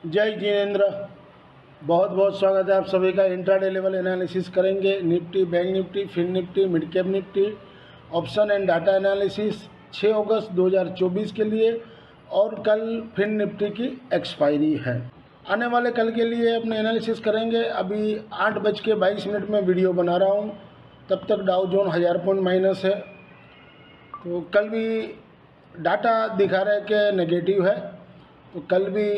जय जिनेंद्र। बहुत बहुत स्वागत है आप सभी का। इंट्राडे लेवल एनालिसिस करेंगे। Nifty, bank Nifty, fin Nifty, mid cap Nifty, option and data analysis 6 अगस्त 2024 के लिए। और कल फिन निफ्टी की एक्सपायरी है। आने वाले कल के लिए अपने एनालिसिस करेंगे। अभी 8:22 में वीडियो बना रहा हूँ, तब तक डाउ जोन 1000 पॉइंट माइनस है। तो कल भी डाटा दिखा रहा है कि नेगेटिव है, तो कल भी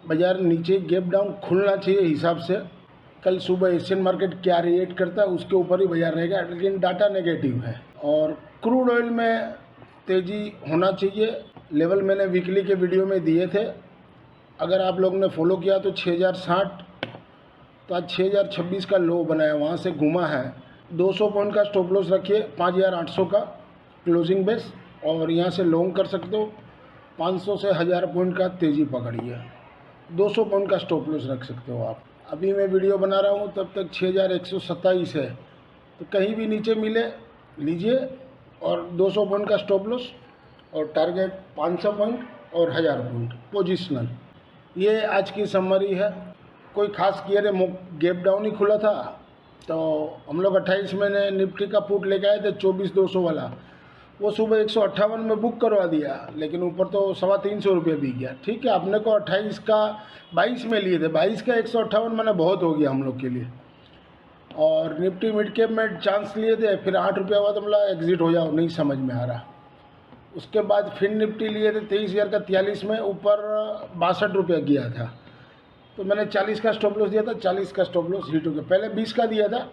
बाज़ार नीचे गैप डाउन खुलना चाहिए हिसाब से। कल सुबह एशियन मार्केट क्या रिएक्ट करता है उसके ऊपर ही बाजार रहेगा, लेकिन डाटा नेगेटिव है। और क्रूड ऑयल में तेज़ी होना चाहिए। लेवल मैंने वीकली के वीडियो में दिए थे, अगर आप लोगों ने फॉलो किया तो 6060, तो आज 6026 का लो बनाया, वहाँ से घुमा है। 200 पॉइंट का स्टॉप लॉस रखिए, 5800 का क्लोजिंग बेस, और यहाँ से लॉन्ग कर सकते हो। 500 से 1000 पॉइंट का तेज़ी पकड़िए, 200 पॉइंट का स्टॉप लॉस रख सकते हो आप। अभी मैं वीडियो बना रहा हूँ तब तक 6127 है, तो कहीं भी नीचे मिले लीजिए, और 200 पॉइंट का स्टॉप लॉस, और टारगेट 500 पॉइंट और 1000 पॉइंट पोजिशनल। ये आज की समरी है। कोई खास किया रे गैप डाउन ही खुला था, तो हम लोग 28 में निफ्टी का पुट लेके आए थे 24200 वाला, वो सुबह 158 में बुक करवा दिया, लेकिन ऊपर तो 325 रुपये बिक गया। ठीक है, अपने को 28 का 22 में लिए थे, 22 का 158 मैंने बहुत हो गया हम लोग के लिए। और निफ्टी मिड कैप में चांस लिए थे, फिर 8 रुपया हुआ तो बोला एग्जिट हो जाओ, नहीं समझ में आ रहा। उसके बाद फिर निफ्टी लिए थे 23,000 का 43 में, ऊपर 62 रुपया गया था, तो मैंने 40 का स्टॉप लॉस दिया था। 40 का स्टॉप लॉस हिट हो गया। पहले 20 का दिया था,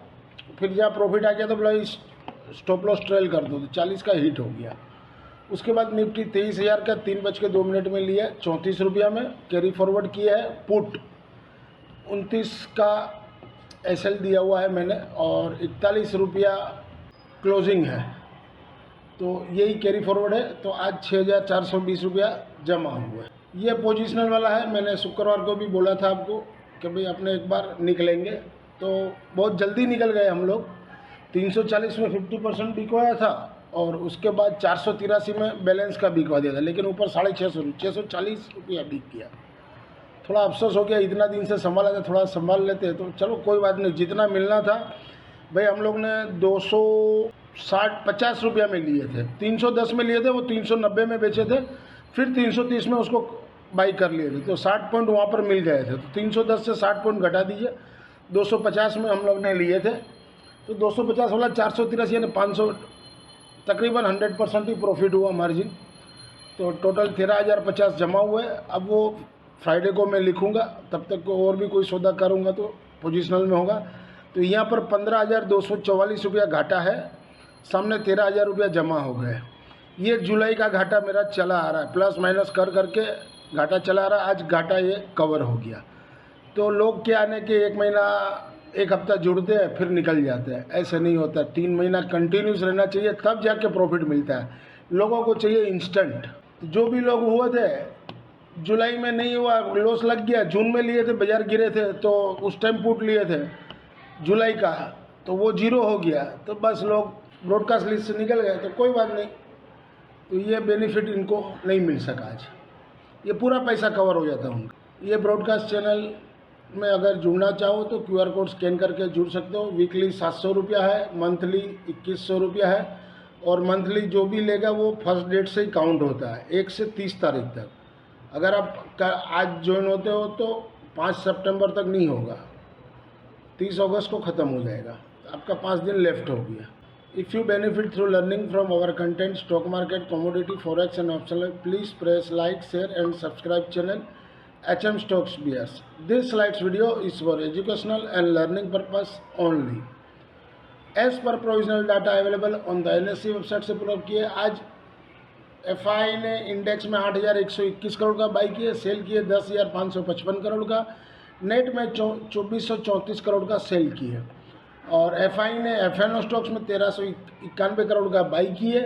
फिर जहाँ प्रॉफिट आ गया तो बोला इस स्टॉप लॉस ट्रेल कर दो, तो 40 का हिट हो गया। उसके बाद निफ्टी 23,000 का 3:02 में लिया, 34 रुपया में कैरी फॉरवर्ड किया है। पुट 29 का एसएल दिया हुआ है मैंने, और 41 रुपया क्लोजिंग है, तो यही कैरी फॉरवर्ड है। तो आज 6420 रुपया जमा हुआ है। ये पोजिशनल वाला है। मैंने शुक्रवार को भी बोला था आपको कि भाई अपने एक बार निकलेंगे, तो बहुत जल्दी निकल गए हम लोग। 340 में 50% बिकवाया था, और उसके बाद 483 में बैलेंस का बिकवा दिया था, लेकिन ऊपर 640 रुपया बिक गया। थोड़ा अफसोस हो गया, इतना दिन से संभाला था, थोड़ा संभाल लेते तो चलो कोई बात नहीं। जितना मिलना था भाई, हम लोग ने 250 रुपया में लिए थे, 310 में लिए थे, वो 390 में बेचे थे, फिर 330 में उसको बाई कर लिए थे, तो 60 पॉइंट वहाँ पर मिल गए थे। तो 310 से 60 पॉइंट घटा दीजिए, 250 में हम लोग ने लिए थे, तो 250 वाला 483 यानी 500, तकरीबन 100% ही प्रॉफिट हुआ मार्जिन। तो टोटल 13,050 जमा हुए। अब वो फ्राइडे को मैं लिखूँगा, तब तक को और भी कोई सौदा करूँगा तो पोजिशनल में होगा। तो यहाँ पर 15,244 रुपया घाटा है, सामने 13,000 रुपया जमा हो गए। ये जुलाई का घाटा मेरा चला आ रहा है, प्लस माइनस कर करके घाटा चला आ रहा है। आज घाटा ये कवर हो गया। तो लोग क्या आने के 1 महीना 1 हफ्ता जुड़ते हैं फिर निकल जाते हैं, ऐसे नहीं होता। 3 महीना कंटिन्यूस रहना चाहिए, तब जाके प्रॉफिट मिलता है। लोगों को चाहिए इंस्टेंट। जो भी लोग हुए थे, जुलाई में नहीं हुआ, लॉस लग गया, जून में लिए थे, बाजार गिरे थे, तो उस टाइम पुट लिए थे जुलाई का, तो वो 0 हो गया, तो बस लोग ब्रॉडकास्ट लिस्ट से निकल गए, तो कोई बात नहीं। तो ये बेनिफिट इनको नहीं मिल सका आज, ये पूरा पैसा कवर हो जाता उनका। ये ब्रॉडकास्ट चैनल में अगर जुड़ना चाहो तो QR कोड स्कैन करके जुड़ सकते हो। वीकली 700 रुपया है, मंथली 2100 रुपया है, और मंथली जो भी लेगा वो फर्स्ट डेट से ही काउंट होता है, 1 से 30 तारीख तक। अगर आप आज ज्वाइन होते हो तो 5 सितंबर तक नहीं होगा, 30 अगस्त को ख़त्म हो जाएगा, आपका 5 दिन लेफ्ट हो गया। If you benefit through learning from our content, stock market, commodity, forex and optional, please press like, share and subscribe channel HM Stocks BS. This slides video is for educational and learning purpose only. As per provisional data available on the NSE website से pull up किए, आज FI ने index में 8,121 करोड़ का by किए, cell किए 10,555 करोड़ का, net में 2,434 करोड़ का सेल किए। और FI ने FNO स्टॉक्स में 1,391 करोड़ का बाई किए।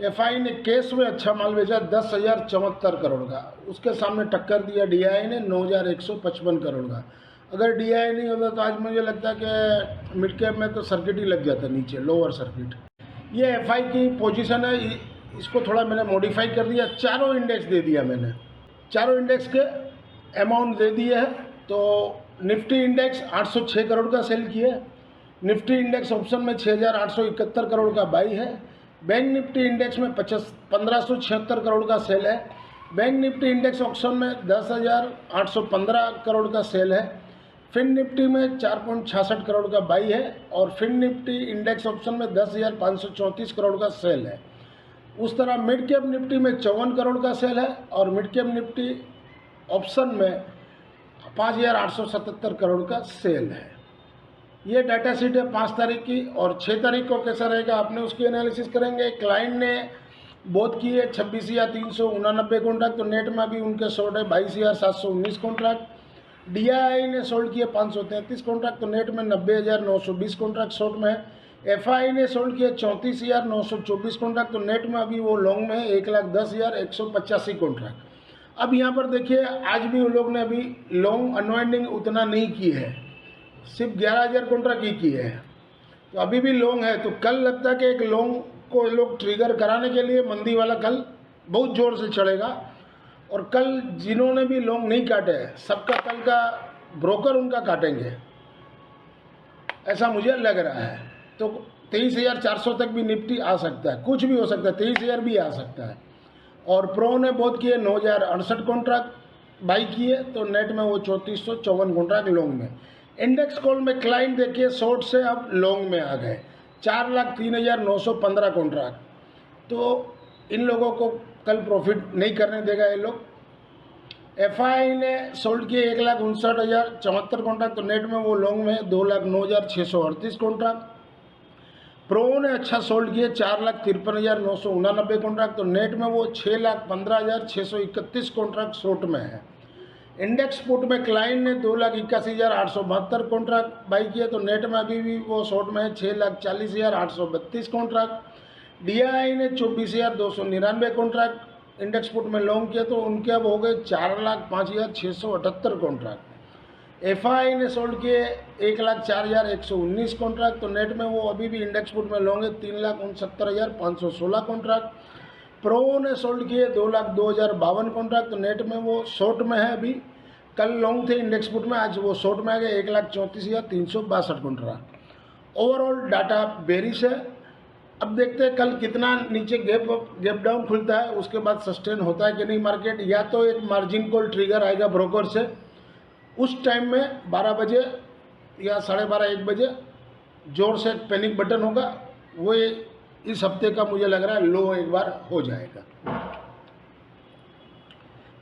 FI ने कैश में अच्छा माल बेचा 10,074 करोड़ का, उसके सामने टक्कर दिया DI ने 9,155 करोड़ का। अगर DI नहीं होता तो आज मुझे लगता है कि मिड कैप में तो सर्किट ही लग जाता नीचे, लोअर सर्किट। ये FI की पोजीशन है, इसको थोड़ा मैंने मॉडिफाई कर दिया, चारों इंडेक्स दे दिया मैंने। चारों इंडेक्स के अमाउंट दे दिए है। तो निफ्टी इंडेक्स 806 करोड़ का सेल किया है। निफ्टी इंडेक्स ऑप्शन में 6871 करोड़ का बाई है। बैंक निफ्टी इंडेक्स में 1576 करोड़ का सेल है। बैंक निफ्टी इंडेक्स ऑप्शन में 10,815 करोड़ का सेल है। फिन निफ्टी में 4.66 करोड़ का बाई है और फिन निफ्टी इंडेक्स ऑप्शन में 10,534 करोड़ का सेल है। उस तरह मिड कैप निफ्टी में 54 करोड़ का सेल है और मिड कैप निफ्टी ऑप्शन में 5,877 करोड़ का सेल है। ये डाटा शीट है 5 तारीख की। और 6 तारीख को कैसा रहेगा आपने उसकी एनालिसिस करेंगे। क्लाइंट ने बोध की है 26,389 कॉन्ट्रैक्ट, तो नेट में अभी उनके शॉर्ट है 22,719 कॉन्ट्रैक्ट। DII ने सोल्ड किए 533 कॉन्ट्रैक्ट, तो नेट में 90,920 कॉन्ट्रैक्ट शॉर्ट में है। FI ने सोल्ड किए 34,924 कॉन्ट्रैक्ट, तो नेट में अभी वो लॉन्ग में है 1,10,185 कॉन्ट्रैक्ट। अब यहाँ पर देखिए आज भी उन लोग ने अभी लॉन्ग अनवाइंडिंग उतना नहीं की है, सिर्फ 11,000 कॉन्ट्रैक्ट ही की है, तो अभी भी लॉन्ग है। तो कल लगता है कि एक लॉन्ग को लोग ट्रिगर कराने के लिए मंदी वाला कल बहुत ज़ोर से चढ़ेगा। और कल जिन्होंने भी लॉन्ग नहीं काटे हैं सबका कल का ब्रोकर उनका काटेंगे, ऐसा मुझे लग रहा है। तो 23,400 तक भी निफ्टी आ सकता है, कुछ भी हो सकता है, 23,000 भी आ सकता है। और प्रो ने बहुत किए 9,068 कॉन्ट्रैक्ट बाई किए, तो नेट में वो 3454 कॉन्ट्रैक्ट लॉन्ग में। इंडेक्स कॉल में क्लाइंट देखिए शॉर्ट से अब लॉन्ग में आ गए 4,03,915 कॉन्ट्रैक्ट, तो इन लोगों को कल प्रॉफिट नहीं करने देगा ये लोग। FI ने सोल्ड किए 1,59,074 कॉन्ट्रैक्ट, तो नेट में वो लॉन्ग में 2,09,638 कॉन्ट्रैक्ट। प्रो ने अच्छा सोल्ड किए 4,53,989 कॉन्ट्रैक्ट, तो नेट में वो 6,15,631 कॉन्ट्रैक्ट शॉर्ट में है। इंडेक्स पुट में क्लाइंट ने 2,81,872 कॉन्ट्रैक्ट बाई किए, तो नेट में अभी भी वो शॉर्ट में है 6,40,832 कॉन्ट्रैक्ट। DII ने 24,299 कॉन्ट्रैक्ट इंडेक्स पुट में लॉन्ग किया, तो उनके अब हो गए 4,05,678 कॉन्ट्रैक्ट। FI ने सोल्ड किए 1,04,119 कॉन्ट्रैक्ट, तो नेट में वो अभी भी इंडेक्स पुट में लॉन्ग है 3,69,516 कॉन्ट्रैक्ट। प्रो ने सोल्ड किए 2,02,052 कॉन्ट्रैक्ट, तो नेट में वो शॉर्ट में है अभी, कल लॉन्ग थे इंडेक्स पुट में, आज वो शॉर्ट में आ गए 1,34,362 कॉन्ट्रैक्ट। ओवरऑल डाटा बेरिश है। अब देखते हैं कल कितना नीचे गैप डाउन खुलता है, उसके बाद सस्टेन होता है कि नहीं मार्केट, या तो एक मार्जिन कॉल ट्रिगर आएगा ब्रोकर से, उस टाइम में 12 बजे या 12:30 1 बजे जोर से पैनिक बटन होगा, वो इस हफ्ते का मुझे लग रहा है लो एक बार हो जाएगा।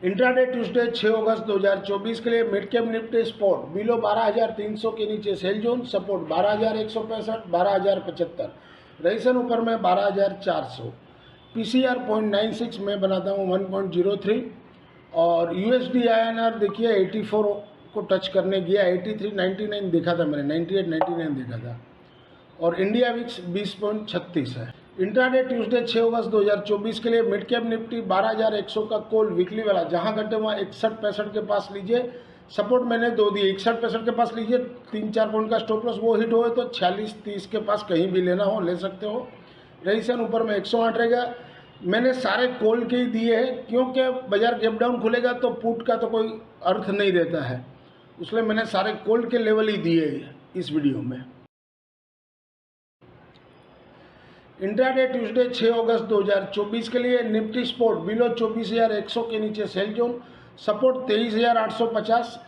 इंट्राडे ट्यूसडे 6 अगस्त 2024 के लिए mid cap Nifty spot below 12,300 के नीचे सेल जोन, सपोर्ट 12,165, 12,075, रईसन ऊपर में 12,400, PCR 0.96 में बनाता हूँ 1.03। और USD INR देखिए 84 को टच करने गया, 83.99 देखा था मैंने, 98.99 देखा था। और इंडिया विक्स 20.36 है। इंट्राडे ट्यूसडे 6 अगस्त 2024 के लिए मिड कैप निफ्टी 12,100 का कॉल वीकली वाला, जहां घटे वहां 61-65 के पास लीजिए, सपोर्ट मैंने 2 दिए, 61-65 के पास लीजिए, 3-4 पॉइंट का स्टॉप लॉस, वो हिट हो तो 46-30 के पास कहीं भी लेना हो ले सकते हो। रईसन ऊपर में 108 रहेगा। मैंने सारे कॉल के ही दिए हैं, क्योंकि बाजार गैप डाउन खुलेगा तो पुट का तो कोई अर्थ नहीं रहता है, इसलिए मैंने सारे कॉल के लेवल ही दिए इस वीडियो में। इंट्राडे ट्यूसडे 6 अगस्त 2024 के लिए निफ्टी स्पोर्ट बिलो 24,100 के नीचे सेल जोन, सपोर्ट 23,850,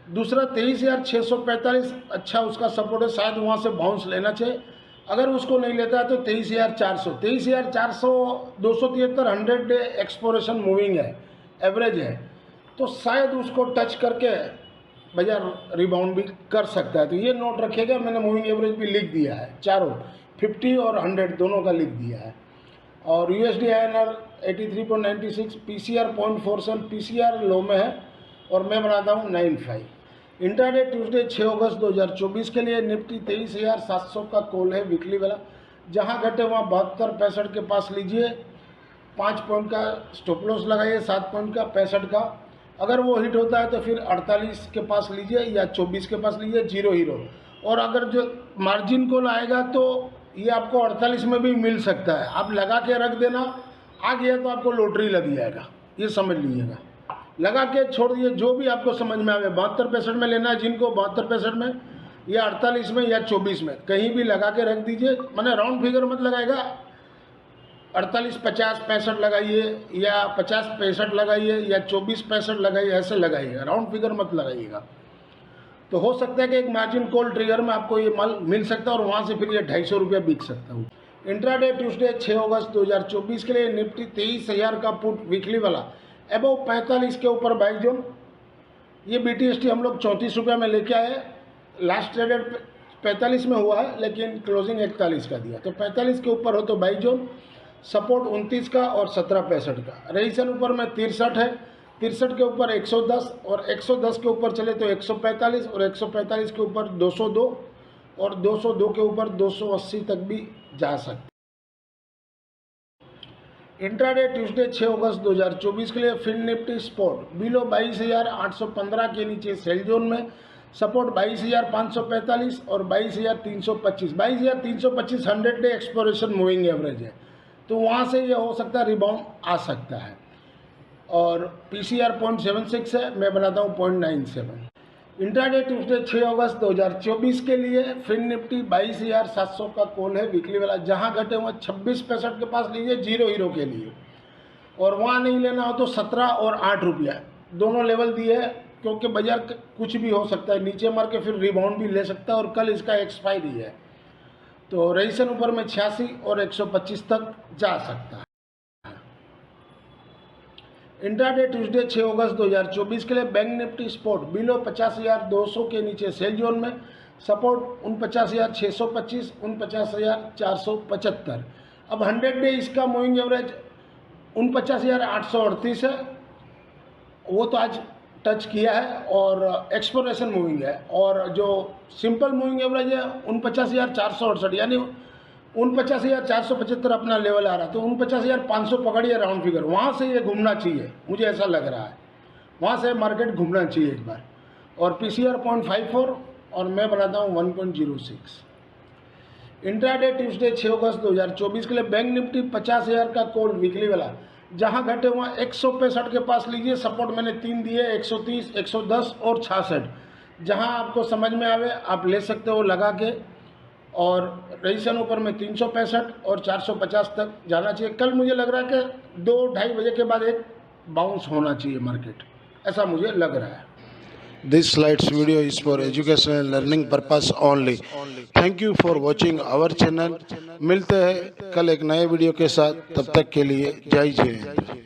दूसरा 23,645 अच्छा उसका सपोर्ट है, शायद वहाँ से बाउंस लेना चाहिए। अगर उसको नहीं लेता है तो 23,400, 23,400 273 100 डे एक्सपोरेशन मूविंग है, एवरेज है, तो शायद उसको टच करके बाजार रिबाउंड भी कर सकता है। तो ये नोट रखिएगा, मैंने मूविंग एवरेज भी लिख दिया है, चारों 50 और 100 दोनों का लिख दिया है। और USD INR 83.96, PCR 0.47, PCR लो में है और मैं बनाता हूँ 95। इंट्राडे ट्यूसडे 6 अगस्त 2024 के लिए निफ्टी 23,700 का कॉल है वीकली वाला, जहाँ घटे वहाँ 72-65 के पास लीजिए, 5 पॉइंट का स्टॉप लॉस लगाइए, 7 पॉइंट का 65 का, अगर वो हिट होता है तो फिर 48 के पास लीजिए या 24 के पास लीजिए, 0 हीरो। और अगर जो मार्जिन कॉल आएगा तो ये आपको 48 में भी मिल सकता है, आप लगा के रख देना, आ गया तो आपको लॉटरी लग जाएगा, ये समझ लीजिएगा। लगा के छोड़ दिए, जो भी आपको समझ में आवे। 72-65 में लेना है जिनको, 72-65 में या 48 में या 24 में, कहीं भी लगा के रख दीजिए। मैंने राउंड फिगर मत लगाएगा, 48, 50, 65 लगाइए या 50, 65 लगाइए या 24, 65 लगाइए, ऐसे लगाइएगा, राउंड फिगर मत लगाइएगा। तो हो सकता है कि एक मार्जिन कॉल ट्रिगर में आपको ये माल मिल सकता है और वहाँ से फिर ये 250 रुपया बिक सकता हूँ। इंट्राडे ट्यूसडे 6 अगस्त 2024 के लिए निफ्टी 23,000 का पुट वीकली वाला अबव 45 के ऊपर बाई जोन। ये BTST हम लोग 34 रुपये में लेके आए, लास्ट ट्रेडेड 45 में हुआ है लेकिन क्लोजिंग 41 का दिया, तो 45 के ऊपर हो तो बाई जोन। सपोर्ट 29 का और 17.65 का। रेजिस्टेंस ऊपर में 63 है, 63 के ऊपर 110 और 110 के ऊपर चले तो 145 और 145 के ऊपर 202 और 202 के ऊपर 280 तक भी जा सकते। इंट्राडे ट्यूसडे 6 अगस्त 2024 के लिए फिन निफ्टी स्पॉट बिलो 22,815 के नीचे सेल जोन में, सपोर्ट 22,545 और 22,325। 22,325 100 डे एक्सप्लोरेशन मूविंग एवरेज है, तो वहाँ से ये हो सकता है रिबाउंड आ सकता है। और PCR 0.76 है, मैं बनाता हूँ 0.97। इंट्राडे ट्यूसडे 6 अगस्त 2024 के लिए फिन निफ्टी 22,700 का कॉल है वीकली वाला, जहाँ घटे हुए 26-65 के पास लीजिए जीरो हीरो के लिए, और वहाँ नहीं लेना हो तो 17 और 8 रुपया दोनों लेवल दिए है, क्योंकि बाजार कुछ भी हो सकता है, नीचे मार के फिर रिबाउंड भी ले सकता है और कल इसका एक्सपायरी है। तो रेजिस्टेंस ऊपर में 86 और 125 तक जा सकता है। इंट्राडे ट्यूसडे 6 अगस्त 2024 के लिए बैंक निफ्टी स्पॉट बिलो 50,200 के नीचे सेल जोन में, सपोर्ट 49,625, 49,475। अब 100 डे इसका मूविंग एवरेज 49,838 है, वो तो आज टच किया है और एक्सप्लोरेशन मूविंग है, और जो सिंपल मूविंग एवरेज है 49,468, यानी 49,475 अपना लेवल आ रहा है, तो 49,500 पकड़िए राउंड फिगर, वहाँ से ये घूमना चाहिए, मुझे ऐसा लग रहा है, वहाँ से मार्केट घूमना चाहिए एक बार। और PCR 0.54 और मैं बनाता हूँ 1.06। इंट्राडे ट्यूसडे 6 अगस्त 2024 के लिए बैंक निफ्टी 50,000 का कॉल वीकली वाला, जहाँ घटे हुआ 165 के पास लीजिए, सपोर्ट मैंने 3 दिए, 130, 110 और 66, जहाँ आपको समझ में आवे आप ले सकते हो लगा के। और रेजिस्टेंस ऊपर में 365 और 450 तक जाना चाहिए। कल मुझे लग रहा है कि 2-2:30 बजे के बाद एक बाउंस होना चाहिए मार्केट, ऐसा मुझे लग रहा है। This slides video is for educational and learning purpose only. Thank you for watching our channel. मिलते हैं कल एक नए वीडियो के साथ, तब तक के लिए जय जय।